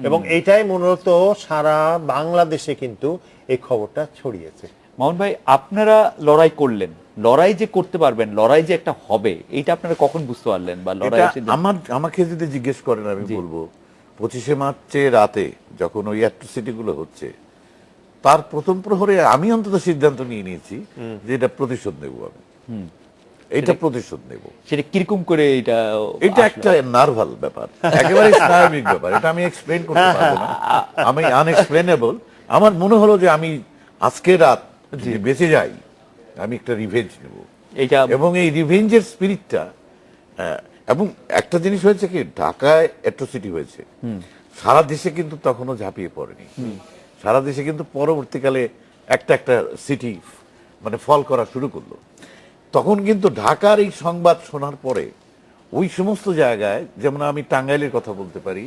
এবং এইটাই মূলত সারা বাংলাদেশে কিন্তু এই খবরটা ছড়িয়েছে। মামুন ভাই, আপনারা লড়াই করলেন, লড়াই যে করতে পারবেন, লড়াই যে একটা হবে, এইটা আপনারা কখন বুঝতে পারলেন? বা লড়াই এটা আমাকে যদি জিজ্ঞেস করেন আমি বলবো 25শে মার্চে রাতে যখন ওই অ্যাট্রোসিটি গুলো হচ্ছে, তার প্রথম প্রহরে আমি অন্তত সিদ্ধান্ত নিয়ে নিয়েছি যে এটা প্রতিশোধ নেব আমি, এটা প্রতিশোধ নেব। সেটা কিরকম করে এটা এটা একটা নার্ভাল ব্যাপার, একেবারে স্নায়বিক ব্যাপার, এটা আমি এক্সপ্লেইন করতে পারবো না, আমি আনএক্সপ্লেনেবল। আমার মনে হলো যে আমি আজকে রাত যদি বেঁচে যাই, আমি একটা রিভেঞ্জ নেব, এইটা এবং এই রিভেঞ্জের স্পিরিটটা। এবং একটা জিনিস হয়েছে কি, ঢাকায় অ্যাট্রোসিটি হয়েছে, সারা দেশে কিন্তু তখনও ঝাঁপিয়ে পড়েনি, সারা দেশে কিন্তু পরবর্তীকালে একটা একটা সিটি মানে ফল করা শুরু করলো। তখন কিন্তু ঢাকার এই সংবাদ শোনার পরে ওই সমস্ত জায়গায়, যেমন আমি টাঙ্গাইলের কথা বলতে পারি,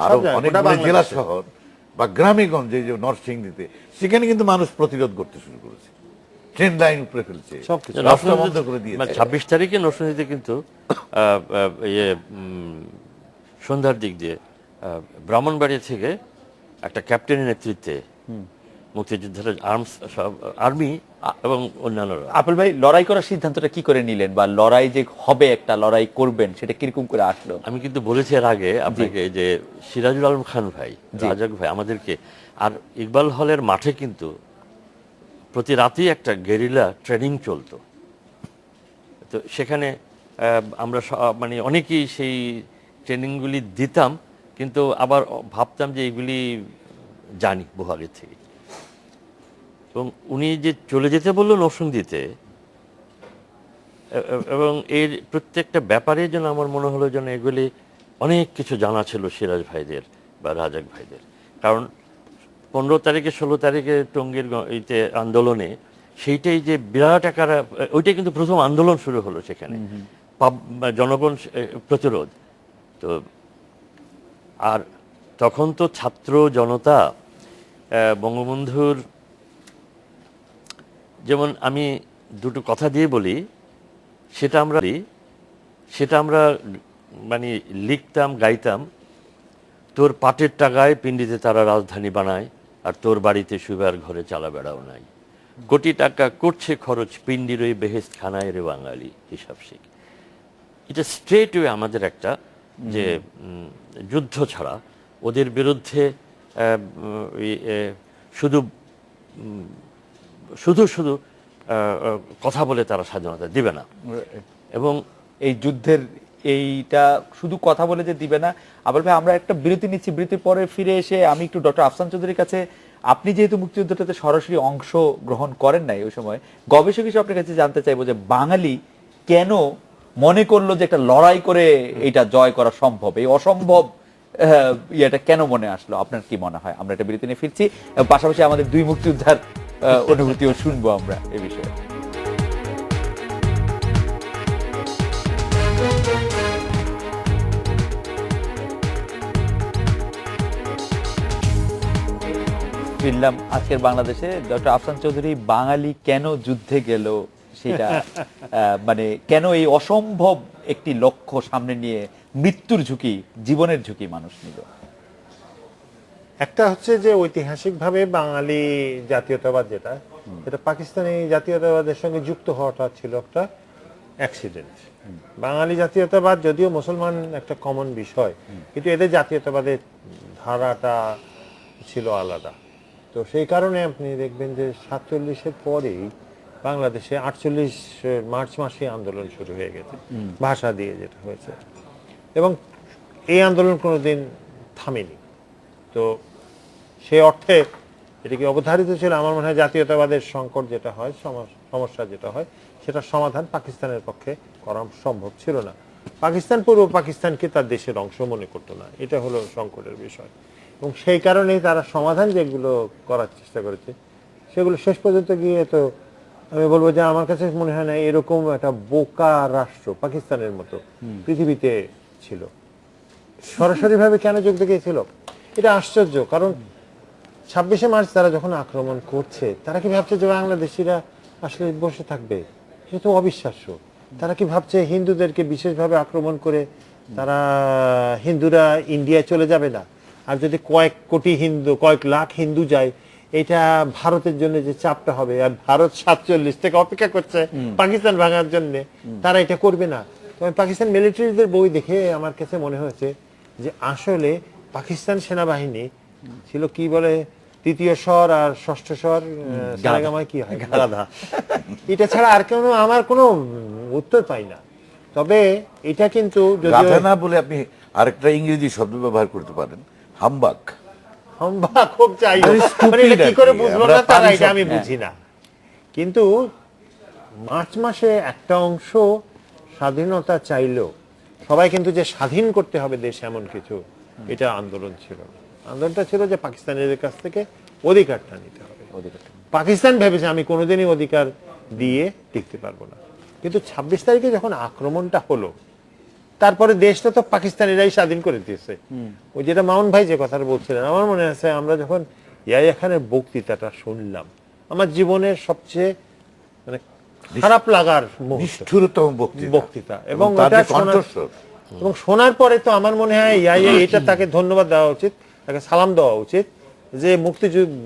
আরো অনেক জেলা শহর বা গ্রামে গঞ্জে, যে নরসিংদীতে, সেখানে কিন্তু মানুষ প্রতিরোধ করতে শুরু করেছে, ট্রেন লাইন উপরে ফেলছে, রাস্তা বন্ধ করে দিয়েছে। 26 তারিখে নরসিংদীতে কিন্তু সন্ধ্যার দিক দিয়ে ব্রাহ্মণবাড়িয়া থেকে একটা ক্যাপ্টেনের নেতৃত্বে মুক্তিযোদ্ধারা আর্মি এবং অন্যান্যরা। আপেল ভাই, লড়াই করার সিদ্ধান্তটা কি করে নিলেন, বা লড়াই যে হবে, একটা লড়াই করবেন, সেটা কিরকম করে আসলো? আমি কিন্তু বলেছি এর আগে আপনাকে যে সিরাজুল আলম খান ভাই, রাজাক ভাই আমাদেরকে, আর ইকবাল হলের মাঠে কিন্তু প্রতি রাতেই একটা গেরিলা ট্রেনিং চলতো। তো সেখানে আমরা মানে অনেকেই সেই ট্রেনিংগুলি দিতাম, কিন্তু আবার ভাবতাম যে এগুলি জানি বহু আগে থেকে। এবং উনি যে চলে যেতে বললো নরসিংদীতে, এবং এর প্রত্যেকটা ব্যাপারে যেন আমার মনে হলো যেন এগুলি অনেক কিছু জানা ছিল সিরাজ ভাইদের বা রাজাক ভাইদের। কারণ 15 তারিখে 16 তারিখে টঙ্গীর ইতে আন্দোলনে, সেইটাই যে বিরাট আকার, ওইটাই কিন্তু প্রথম আন্দোলন শুরু হলো সেখানে, জনগণ প্রতিরোধ। তো আর তখন তো ছাত্র জনতা বঙ্গবন্ধুর, যেমন আমি দুটো কথা দিয়ে বলি, সেটা আমরা মানে লিখতাম, গাইতাম। তোর পাটের টাকায় পিণ্ডিতে তারা রাজধানী বানায়, আর তোর বাড়িতে শুবার ঘরে চালা বেড়াও নাই। কোটি টাকা করছে খরচ পিণ্ডির ওই বেহেস্ত খানায় রে বাঙালি, হিসাব শিখ। এটা স্ট্রেট ওয়ে আমাদের একটা যে যুদ্ধ ছাড়া ওদের বিরুদ্ধে শুধু শুধু শুধু কথা বলে তারা স্বাধীনতা দিবে না। এবং এই যুদ্ধের এইটা শুধু কথা বলে যে দিবে না। আবার ভাই আমরা একটা বিরতি নিচ্ছি, বিরতির পরে ফিরে এসে আমি একটু ডক্টর আফসান চৌধুরীর কাছে, আপনি যেহেতু মুক্তিযুদ্ধটাতে সরাসরি অংশ গ্রহণ করেন নাই ওই সময়, গবেষক হিসেবে আপনার কাছে জানতে চাইবো যে বাঙালি কেন মনে করলো যে একটা লড়াই করে এটা জয় করা সম্ভব, এই অসম্ভব ইয়েটা কেন মনে আসলো, আপনার কি মনে হয়? আমরা একটা বিরতি নিয়ে ফিরছি, এবং পাশাপাশি আমাদের দুই মুক্তিযোদ্ধার অনুভূতিও শুনবো আমরা এ বিষয়ে। ফিরলাম আজকের বাংলাদেশে। ডক্টর আফসান চৌধুরী, বাঙালি কেন যুদ্ধে গেল সেটা মানে কেন এই অসম্ভব একটি লক্ষ্য সামনে নিয়ে মৃত্যুর ঝুঁকি, জীবনের ঝুঁকি মানুষ নিল? একটা হচ্ছে যে ঐতিহাসিকভাবে বাঙালি জাতীয়তাবাদ যেটা পাকিস্তানি জাতীয়তাবাদের সঙ্গে যুক্ত হওয়াটা ছিল একটা অ্যাক্সিডেন্ট। বাঙালি জাতীয়তাবাদ যদিও মুসলমান একটা কমন বিষয়, কিন্তু এদের জাতীয়তাবাদের ধারাটা ছিল আলাদা। তো সেই কারণে আপনি দেখবেন যে 47-এর পরেই বাংলাদেশে 48 মার্চ মাসে আন্দোলন শুরু হয়ে গেছে, ভাষা দিয়ে যেটা হয়েছে, এবং এই আন্দোলন কোনোদিন থামেনি। তো সেই অর্থে এটা কি অবধারিত ছিল? আমার মনে হয় জাতীয়তাবাদের সংকট যেটা হয়, সমস্যা যেটা হয়, সেটার সমাধান পাকিস্তানের পক্ষে করা সম্ভব ছিল না। পাকিস্তান পূর্ব পাকিস্তানকে তার দেশের অংশ মনে করতো না, এটা হলো সংকটের বিষয়। এবং সেই কারণেই তারা সমাধান যেগুলো করার চেষ্টা করেছে সেগুলো শেষ পর্যন্ত গিয়ে, তো আমি বলবো যে আমার কাছে মনে হয় না এরকম একটা বোকা রাষ্ট্র পাকিস্তানের মতো পৃথিবীতে ছিল। সরাসরিভাবে কেন যুদ্ধে গিয়েছিল এটা আশ্চর্য, কারণ 26শে মার্চ তারা যখন আক্রমণ করছে, তারা কি ভাবছে যে বাংলাদেশিরা আসলে বসে থাকবে? এটা তো অবিশ্বাস্য। তারা কি ভাবছে হিন্দুদেরকে বিশেষভাবে আক্রমণ করে তারা হিন্দুরা ইন্ডিয়ায় চলে যাবে না? আর যদি কয়েক কোটি হিন্দু, কয়েক লাখ হিন্দু যায়, এটা ভারতের জন্য যে চাপটা হবে, আর ভারত 47 থেকে অপেক্ষা করছে পাকিস্তান ভাঙার জন্য, তারা এটা করবে না। তবে পাকিস্তান মিলিটারিদের বই দেখে আমার কাছে মনে হয়েছে যে আসলে পাকিস্তান সেনাবাহিনী ছিল কি বলে, তৃতীয় স্বর আর ষষ্ঠ স্বর সারেগামায় কি হয়, গাধা। এটা ছাড়া আর কোনো আমার কোনো উত্তর পাই না। তবে এটা কিন্তু গাধা না বলে আপনি আরেকটা ইংরেজি শব্দ ব্যবহার করতে পারেন, হাম্বাক। হাম্বাক হোক, চাই মানে এটা কি করে বুঝলো না তারা, এটা আমি বুঝি না। কিন্তু মার্চ মাসে একটা অংশ স্বাধীনতা চাইলো, সবাই কিন্তু যে স্বাধীন করতে হবে দেশ এমন কিছু, এটা আন্দোলন ছিল না। আন্দোলনটা ছিল যে পাকিস্তানের কাছ থেকে অধিকারটা নিতে হবে। পাকিস্তান ভেবেছে আমি কোনোদিনই অধিকার দিয়ে টিকতে পারবো না। কিন্তু 26 তারিখে যখন আক্রমণটা হলো, তারপরে দেশটা তো পাকিস্তানিরাই স্বাধীন করে দিয়েছে। ওই যেটা মাউন্ট ভাই যে কথাটা বলছিলেন, আমার মনে আছে আমরা যখন ইয়াহিয়া খানের বক্তৃতাটা শুনলাম, আমার জীবনের সবচেয়ে মানে খারাপ লাগার নিষ্ঠুরতম বক্তৃতা, এবং এবং শোনার পরে তো আমার মনে হয় ইয়াহিয়া এটা তাকে ধন্যবাদ দেওয়া উচিত, তাকে সালাম দেওয়া উচিত যে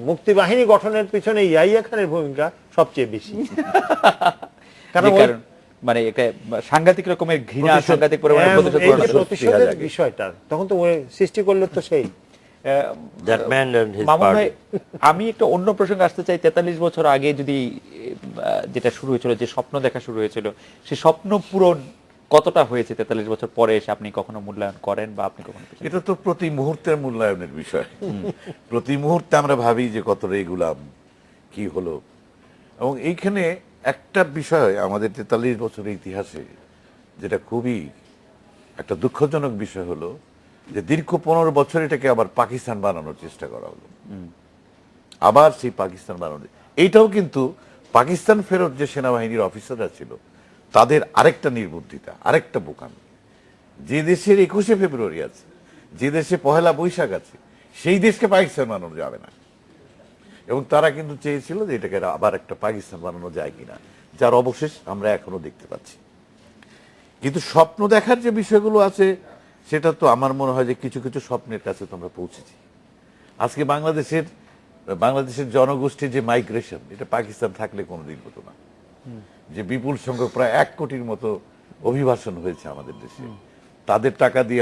মুক্তি বাহিনী গঠনের পিছনে ইয়াহিয়া খানের ভূমিকা সবচেয়ে বেশি। কারণ মানে একটা সাংঘাতিক রকমের ঘৃণা, সাংঘাতিক পরিমাণে প্রতিশোধের বিষয়টা তখন তো সৃষ্টি করলো তো সেই মামুন ভাই। আমি একটা অন্য প্রসঙ্গে আসতে চাই। 43 বছর আগে যদি যেটা শুরু হয়েছিল, যে স্বপ্ন দেখা শুরু হয়েছিল, সেই স্বপ্ন পূরণ কতটা হয়েছে 43 বছর পরে এসে আপনি কখনো মূল্যায়ন করেন বা আপনি কখনো? এটা তো প্রতি মুহূর্তের মূল্যায়নের বিষয়। প্রতি মুহূর্তে আমরা ভাবি যে কতটা এগুলাম, কি হলো। এবং এইখানে একটা বিষয় আমাদের 43 বছরের ইতিহাসে যেটা খুবই একটা দুঃখজনক বিষয় হলো যে দীর্ঘ 15 বছর এটাকে আবার পাকিস্তান বানানোর চেষ্টা করা হলো। আবার সেই পাকিস্তান বানানো, এইটাও কিন্তু পাকিস্তান ফেরত যে সেনাবাহিনীর অফিসাররা ছিল তাদের আরেকটা নির্বুদ্ধিতা, আরেকটা বোকামি। যে দেশের 21শে ফেব্রুয়ারি আছে, যে দেশে পহেলা বৈশাখ আছে, সেই দেশকে পাকিস্তান বানানো যাবে না। এবং তারা কিন্তু চেয়েছিল যে এটাকে আবার একটা পাকিস্তান বানানো যায় কিনা, যার অবশেষ আমরা এখনো দেখতে পাচ্ছি। কিন্তু স্বপ্ন দেখার যে বিষয়গুলো আছে, সেটা তো আমার মনে হয় যে কিছু কিছু স্বপ্নের কাছে তো আমরা পৌঁছেছি। আজকে বাংলাদেশের জনগোষ্ঠীর যে মাইগ্রেশন, এটা পাকিস্তান থাকলে কোনোদিন হতো না। যে বিপুল সংখ্যক প্রায় 1 কোটির মতো অভিবাসন হয়েছে আমাদের দেশে, তাদের টাকা দিয়ে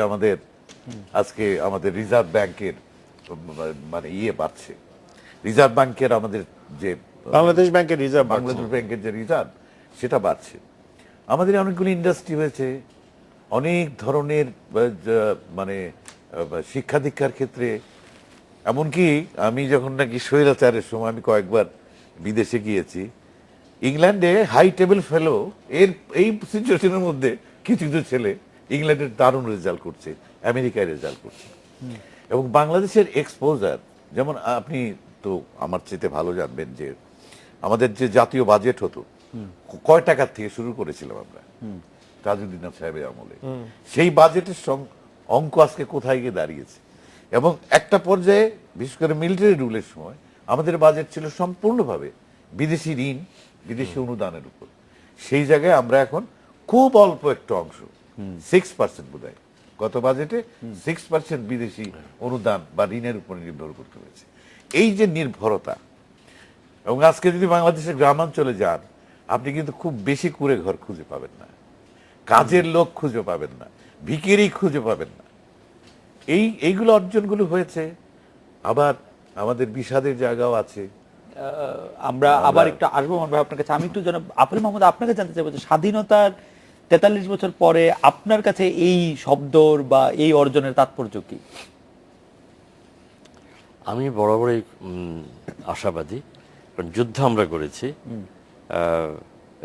আজকে আমাদের রিজার্ভ ব্যাংকের মানে বাড়ছে। রিজার্ভ ব্যাংকের আমাদের যে বাংলাদেশ ব্যাংকের রিজার্ভ, বাংলাদেশ ব্যাংকের যে রিজার্ভ সেটা বাড়ছে। আমাদের অনেকগুলি ইন্ডাস্ট্রি হয়েছে, অনেক ধরনের মানে শিক্ষা দীক্ষার ক্ষেত্রে, এমনকি আমি যখন নাকি স্বৈরাচারের সময় আমি কয়েকবার বিদেশে গিয়েছি, ইংল্যান্ডে হাই টেবিল ফেলো এই সিচুয়েশনের মধ্যে কিছু কিছু ছেলে ইংল্যান্ডের দারুণ রেজাল্ট করছে, আমেরিকায় রেজাল্ট করছে। এবং বাংলাদেশের এক্সপোজার, যেমন আপনি তো আমার চেয়ে ভালো জানবেন যে আমাদের যে জাতীয় বাজেট হতো কয় টাকার থেকে শুরু করেছিলাম আমরা তাজউদ্দিন সাহেবের আমলে, সেই বাজেটের অঙ্ক আজকে কোথায় গিয়ে দাঁড়িয়েছে। এবং একটা পর্যায়ে বিশেষ করে মিলিটারি রুলের সময় আমাদের বাজেট ছিল সম্পূর্ণভাবে বিদেশি ঋণ, বিদেশি অনুদানের উপর। সেই জায়গায় আমরা এখন খুব অল্প একটা অংশ, 6% বোধহয় গত বাজেটে 6% বিদেশি অনুদান বা ঋণের উপর নির্ভর করতে হয়েছে। এই যে নির্ভরতা, এবং আজকে যদি বাংলাদেশের গ্রামাঞ্চলে যান আপনি কিন্তু খুব বেশি কুড়ে ঘর খুঁজে পাবেন না, কাজের লোক খুঁজে পাবেন না, ভিখিরি খুঁজে পাবেন না। এইগুলো অর্জনগুলো হয়েছে। আবার আমাদের বিষাদের জায়গাও আছে। আমরা আবার একটু আসবো মামুন ভাই আপনার কাছে। আমি একটু জনাব আফেল মাহমুদ আপনাকে জানতে চাইবো যে স্বাধীনতার 43 বছর পরে আপনার কাছে এই শব্দর বা এই অর্জনের তাৎপর্য কি? আমি বরাবরই আশাবাদী, কারণ যুদ্ধ আমরা করেছি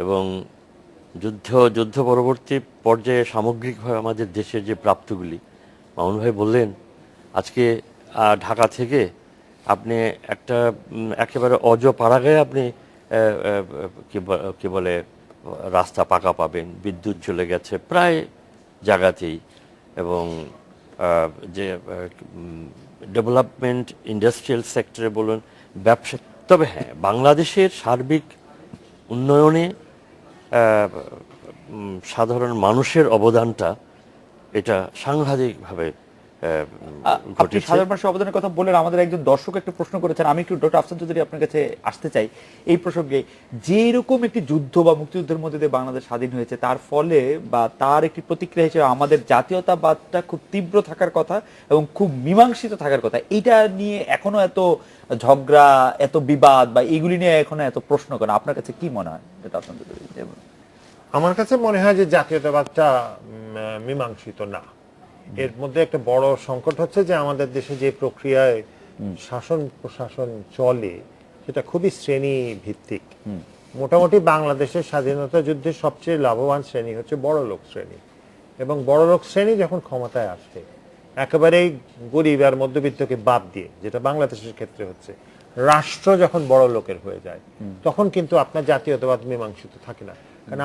এবং যুদ্ধ পরবর্তী পর্যায়ে সামগ্রিকভাবে আমাদের দেশের যে প্রাপ্তগুলি, মামুন ভাই বললেন আজকে ঢাকা থেকে আপনি একটা একেবারে অজপাড়াগায় আপনি কি বলে রাস্তা পাকা পাবেন, বিদ্যুৎ চলে গেছে প্রায় জায়গাতেই, এবং যে ডেভেলপমেন্ট ইন্ডাস্ট্রিয়াল সেক্টরে বলুন, ব্যবসা। তবে হ্যাঁ, বাংলাদেশের সার্বিক উন্নয়নে সাধারণ মানুষের অবদানটা এটা সাংঘাতিকভাবে আপনি সাধারণ মানুষের অবদানের কথা বললেন। আমাদের একজন দর্শক একটা প্রশ্ন করেছেন, আমি একটু ডক্টর আফসান চৌধুরী আপনার কাছে আসতে চাই এই প্রসঙ্গে। যে এরকম একটি যুদ্ধ বা মুক্তিযুদ্ধের মধ্যে দিয়ে বাংলাদেশ স্বাধীন হয়েছে, তার ফলে বা তার একটি প্রতিক্রিয়া হিসেবে আমাদের জাতীয়তাবাদটা খুব তীব্র থাকার কথা এবং খুব মীমাংসিত থাকার কথা। এটা নিয়ে এখনো এত ঝগড়া, এত বিবাদ বা এগুলি নিয়ে এখনো এত প্রশ্ন কেন? আপনার কাছে কি মনে হয় ডক্টর আফসান চৌধুরী? আমার কাছে মনে হয় যে জাতীয়তাবাদটা মীমাংসিত না। এর মধ্যে একটা বড় সংকট হচ্ছে যে আমাদের দেশে যে প্রক্রিয়ায় শাসন প্রশাসন চলে সেটা খুবই শ্রেণী ভিত্তিক। মোটামুটি বাংলাদেশের স্বাধীনতা যুদ্ধের সবচেয়ে লাভবান শ্রেণী হচ্ছে বড় লোক শ্রেণী, এবং বড় লোক শ্রেণী যখন ক্ষমতায় আসে একেবারেই গরিব আর মধ্যবিত্তকে বাদ দিয়ে, যেটা বাংলাদেশের ক্ষেত্রে হচ্ছে, রাষ্ট্র যখন বড় লোকের হয়ে যায় তখন কিন্তু আপনার জাতীয়তাবাদ মীমাংসিত থাকে না। কারণ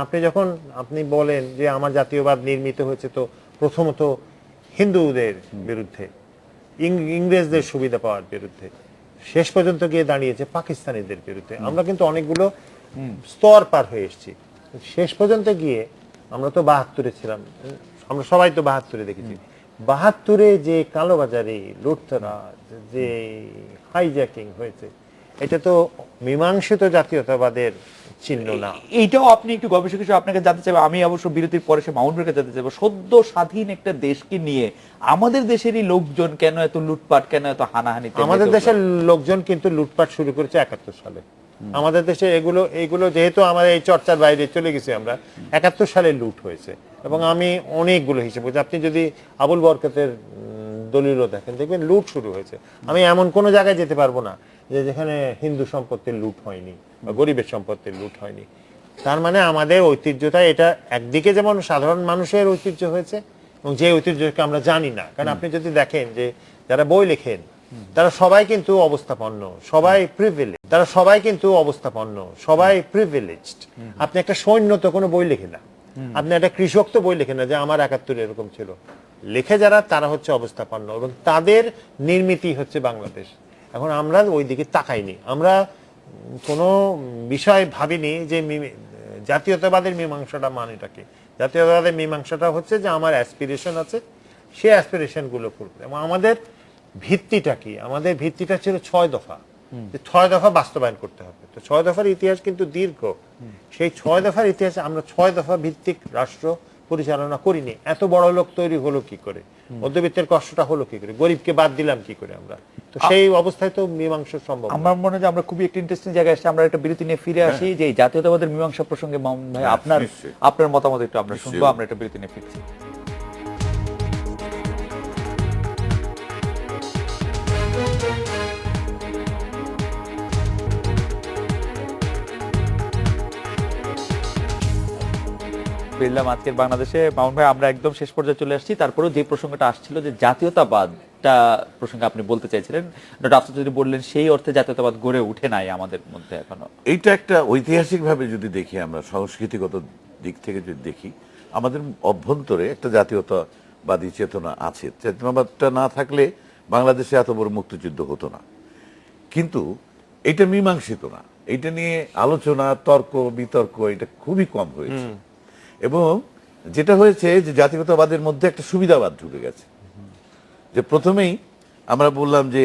আপনি বলেন যে আমার জাতীয়বাদ নির্মিত হয়েছে তো প্রথমত হিন্দুদের বিরুদ্ধে, ইংরেজদের সুবিধা পাওয়ার বিরুদ্ধে, শেষ পর্যন্ত গিয়ে দাঁড়িয়েছে পাকিস্তানিদের বিরুদ্ধে। আমরা কিন্তু অনেকগুলো স্তর পার হয়ে এসেছি। শেষ পর্যন্ত গিয়ে আমরা তো 72-এ ছিলাম, আমরা সবাই তো 72-এ দেখেছি। 72-এ যে কালোবাজারি, লুটতরাজ, যে হাইজ্যাকিং হয়েছে, এটা তো মীমাংসিত জাতীয়তাবাদের চিহ্ন না। এইটাও আপনি একটু গবেষক হিসেবে আপনাকে জানতে চাইবো, আমি অবশ্য বিরতির পরে সে মামুন ভাইকে জানতে চাইবো, সদ্য স্বাধীন একটা দেশকে নিয়ে আমাদের দেশেরই লোকজন কেন এত লুটপাট, কেন এত হানাহানি? আমাদের দেশের লোকজন কিন্তু লুটপাট শুরু করেছে 71 সালে। আমাদের দেশে এইগুলো যেহেতু আমাদের এই চর্চার বাইরে চলে গেছি আমরা, 71 সালে লুট হয়েছে। এবং আমি অনেকগুলো হিসেব করছি, আপনি যদি আবুল বরকতের দলিলও দেখেন দেখবেন লুট শুরু হয়েছে। আমি এমন কোনো জায়গায় যেতে পারবো না যে যেখানে হিন্দু সম্পত্তির লুট হয়নি বা গরিবের সম্পত্তির লুট হয়নি। তার মানে আমাদের ঐতিহ্যটা, এটা একদিকে যেমন সাধারণ মানুষের ঐতিহ্য হয়েছে এবং যে ঐতিহ্যকে আমরা জানি না। কারণ আপনি যদি দেখেন যে যারা বই লেখেন তারা সবাই কিন্তু অবস্থাপন্ন, সবাই প্রিভিলেজ, আপনি একটা সৈন্য তো কোনো বই লেখে না, আপনি একটা কৃষক তো বই লেখেন না যে আমার 71 এরকম ছিল। লেখে যারা, তারা হচ্ছে অবস্থাপন্ন এবং তাদের নির্মিতি হচ্ছে বাংলাদেশ। এখন আমরা ওই দিকে তাকাইনি, আমরা কোনো বিষয় ভাবিনি যে জাতীয়তাবাদের মীমাংসাটা মানেটাকে। জাতীয়তাবাদের মীমাংসাটা হচ্ছে যে আমার অ্যাসপিরেশন আছে, সে অ্যাসপিরেশন গুলো করবে। এবং আমাদের ভিত্তিটা কি? আমাদের ভিত্তিটা ছিল 6 দফা, যে 6 দফা বাস্তবায়ন করতে হবে। তো 6 দফার ইতিহাস কিন্তু দীর্ঘ। সেই 6 দফার ইতিহাসে আমরা 6 দফা ভিত্তিক রাষ্ট্র পরিচালনা করিনি। এত বড় লোক তৈরি হলো কি করে? মধ্যবিত্তের কষ্টটা হলো কি করে, গরিবকে বাদ দিলাম কি করে আমরা, তো সেই অবস্থায় তো মীমাংসা সম্ভব না। আমার মনে হয় যে আমরা খুবই একটা ইন্টারেস্টিং জায়গায় আসছি, আমরা একটা বিরতি নিয়ে ফিরে আসি যে এই জাতীয়তাবাদের মীমাংসা প্রসঙ্গে মামুন ভাই আপনার নিশ্চয়ই। আপনার মতামত একটু আমরা শুনবো, নিশ্চয়ই। আমরা একটা বিরতি নিয়ে ফিরছি। ফিরলাম আজকের বাংলাদেশে। মামুন ভাই, আমরা একদম শেষ পর্যায়ে চলে আসছি, তারপরেও যে প্রসঙ্গটা আসছিল যে জাতীয়তাবাদটা প্রসঙ্গে আপনি বলতে চাইছিলেন, ডক্টর আফসার চৌধুরী বললেন সেই অর্থে জাতীয়তাবাদ গড়ে উঠে নাই আমাদের মধ্যে এখনো। এইটা একটা ঐতিহাসিকভাবে যদি দেখি, আমরা সংস্কৃতিগত দিক থেকে যদি দেখি, আমাদের অভ্যন্তরে একটা জাতীয়তাবাদী চেতনা আছে। চেতনাবাদটা না থাকলে বাংলাদেশে এত বড় মুক্তিযুদ্ধ হতো না। কিন্তু এটা মীমাংসিত না, এটা নিয়ে আলোচনা, তর্ক বিতর্ক এটা খুবই কম হয়েছে। এবং যেটা হয়েছে যে জাতীয়তাবাদের মধ্যে একটা সুবিধাবাদ ঢুকে গেছে, যে প্রথমেই আমরা বললাম যে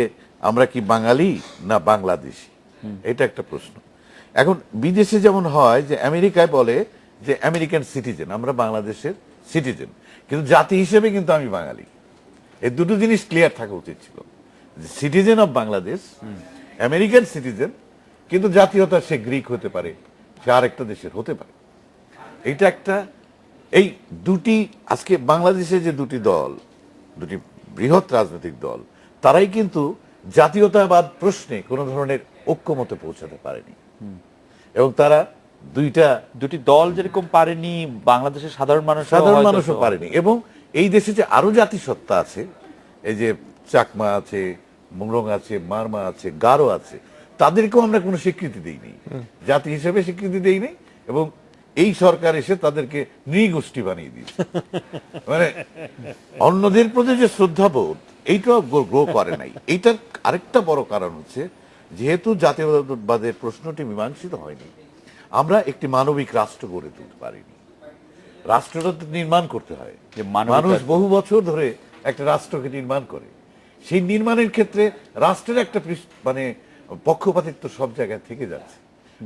আমরা কি বাঙালি না বাংলাদেশি, এটা একটা প্রশ্ন। এখন বিদেশে যেমন হয় যে আমেরিকায় বলে যে আমেরিকান সিটিজেন, আমরা বাংলাদেশের সিটিজেন, কিন্তু জাতি হিসেবে কিন্তু আমি বাঙালি। এই দুটো জিনিস ক্লিয়ার থাকা উচিত ছিল, citizen of Bangladesh, American citizen, কিন্তু জাতীয়তা সে গ্রিক হতে পারে, সে আরেকটা দেশের হতে পারে। এইটা একটা, এই দুটি আজকে বাংলাদেশে যে দুটি দল, দুটি বৃহৎ রাজনৈতিক দল, তারাই কিন্তু জাতীয়তাবাদ প্রশ্নে কোনো ধরনের ঐক্যমতে পৌঁছাতে পারেনি। এবং তারা দুটি দল যেরকম পারেনি, বাংলাদেশের সাধারণ মানুষও পারেনি। এবং এই দেশে যে আরো জাতিসত্তা আছে, এই যে চাকমা আছে, মুংরং আছে, মারমা আছে, গারো আছে, তাদেরকেও আমরা কোনো স্বীকৃতি দিইনি, জাতি হিসেবে স্বীকৃতি দেইনি। এবং এই সরকার এসে তাদেরকে নৃগোষ্ঠী বানিয়ে দিয়েছে। মানে অন্যদের প্রতি যে শ্রদ্ধাবোধ, এইটাও গ্রো করে নাই। এইটার আরেকটা বড় কারণ হচ্ছে, যেহেতু জাতীয়তাবাদের প্রশ্নটি মীমাংসিত হয়নি, আমরা একটি মানবিক রাষ্ট্র গড়ে তুলতে পারিনি। রাষ্ট্রটা তো নির্মাণ করতে হয়, যে মানবিক মানুষ রাষ্ট্র। বহু বছর ধরে একটা রাষ্ট্রকে নির্মাণ করে। সেই নির্মাণের ক্ষেত্রে রাষ্ট্রের একটা মানে পক্ষপাতিত্ব সব জায়গায় থেকে যাচ্ছে।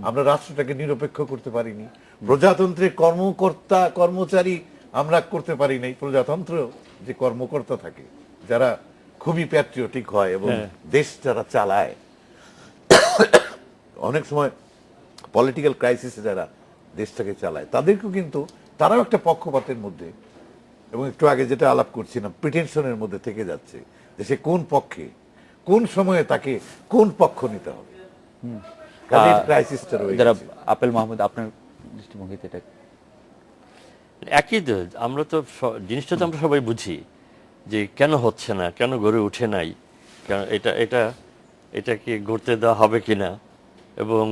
আমরা রাষ্ট্রটাকে নিরপেক্ষ করতে পারিনি। প্রজাতন্ত্রের কর্মকর্তা কর্মচারী আমরা করতে পারি নাই। প্রজাতন্ত্র যে কর্মকর্তা থাকে, যারা খুবই প্যাট্রিয়টিক হয় এবং দেশ যারা চালায়, অনেক সময় পলিটিক্যাল ক্রাইসিসে যারা দেশটাকে চালায়, তাদেরকেও কিন্তু তারাও একটা পক্ষপাতের মধ্যে, এবং একটু আগে যেটা আলাপ করছিলাম, প্রিটেনশনের মধ্যে থেকে যাচ্ছে যে সে কোন পক্ষে, কোন সময়ে তাকে কোন পক্ষ নিতে হবে। ক্রাইসিসটা রয়েছে। যারা আপেল মাহমুদ, আপনার দৃষ্টিভঙ্গিতে এটা একই তো, আমরা তো জিনিসটা তো আমরা সবাই বুঝি যে কেন হচ্ছে না, কেন গড়ে উঠে নাই, কেন এটাকে গড়তে দেওয়া হবে কিনা, এবং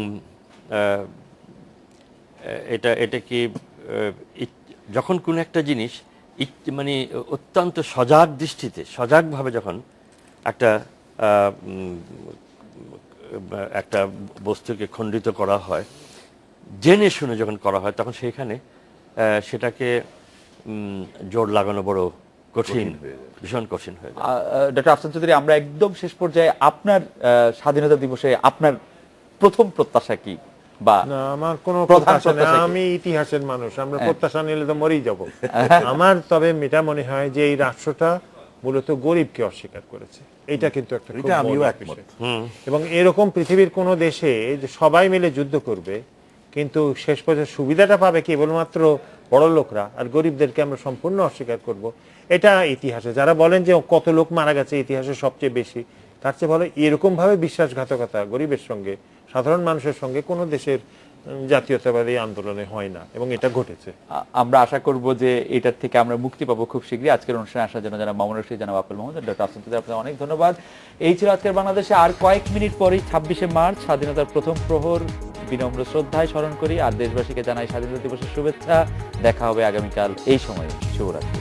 এটা কি যখন কোন একটা জিনিস মানে অত্যন্ত সজাগ দৃষ্টিতে, সজাগভাবে যখন একটা বস্তুকে খণ্ডিত করা হয়, জেনে শুনে যখন করা হয়, তখন সেইখানে সেটাকে জোর লাগানো বড় কঠিন, ভীষণ কঠিন হয়ে যায়। ডক্টর আফসার চৌধুরী, আমরা একদম শেষ পর্যায়ে আপনার স্বাধীনতা দিবসে আপনার প্রথম প্রত্যাশা কি? বা না, আমার কোনো প্রধান প্রত্যাশা নেই। প্রত্যাশা কি? আমি ইতিহাসের মানুষ, আমরা প্রত্যাশা নিলে তো মরেই যাব। আমার তবে এটা মনে হয় যে এই রাষ্ট্রটা মূলত গরিবকে অস্বীকার করেছে। এটা কিন্তু একটা খুব এটা আমিও মৌলিক একমত। বিষয়। এবং এরকম পৃথিবীর কোনো দেশে যে সবাই মিলে যুদ্ধ করবে, কিন্তু শেষ পর্যন্ত সুবিধাটা পাবে কেবলমাত্র বড় লোকরা, আর গরিবদেরকে আমরা সম্পূর্ণ অস্বীকার করব, এটা ইতিহাসে যারা বলেন যে কত লোক মারা গেছে ইতিহাসে সবচেয়ে বেশি, তার চেয়ে বলে এরকম ভাবে বিশ্বাসঘাতকতা গরিবের সঙ্গে, সাধারণ মানুষের সঙ্গে কোনো দেশের জাতীয়তাবাদী আন্দোলনে হয় না, এবং এটা ঘটেছে। আমরা আশা করব যে এটার থেকে আমরা মুক্তি পাবো খুব শীঘ্রই। আজকের অনুষ্ঠানে আসার জন্য যারা মামুন রশিদ, জানাব আপেল মাহমুদ, ডক্টর আফসার চৌধুরী, আপনাদের অনেক ধন্যবাদ। এই ছিল আজকের বাংলাদেশে। আর কয়েক মিনিট পরেই 26শে মার্চ, স্বাধীনতার প্রথম প্রহর। বিনম্র শ্রদ্ধায় স্মরণ করি আর দেশবাসীকে জানাই স্বাধীনতা দিবসের শুভেচ্ছা। দেখা হবে আগামীকাল এই সময়ে। শুভরাত্রি।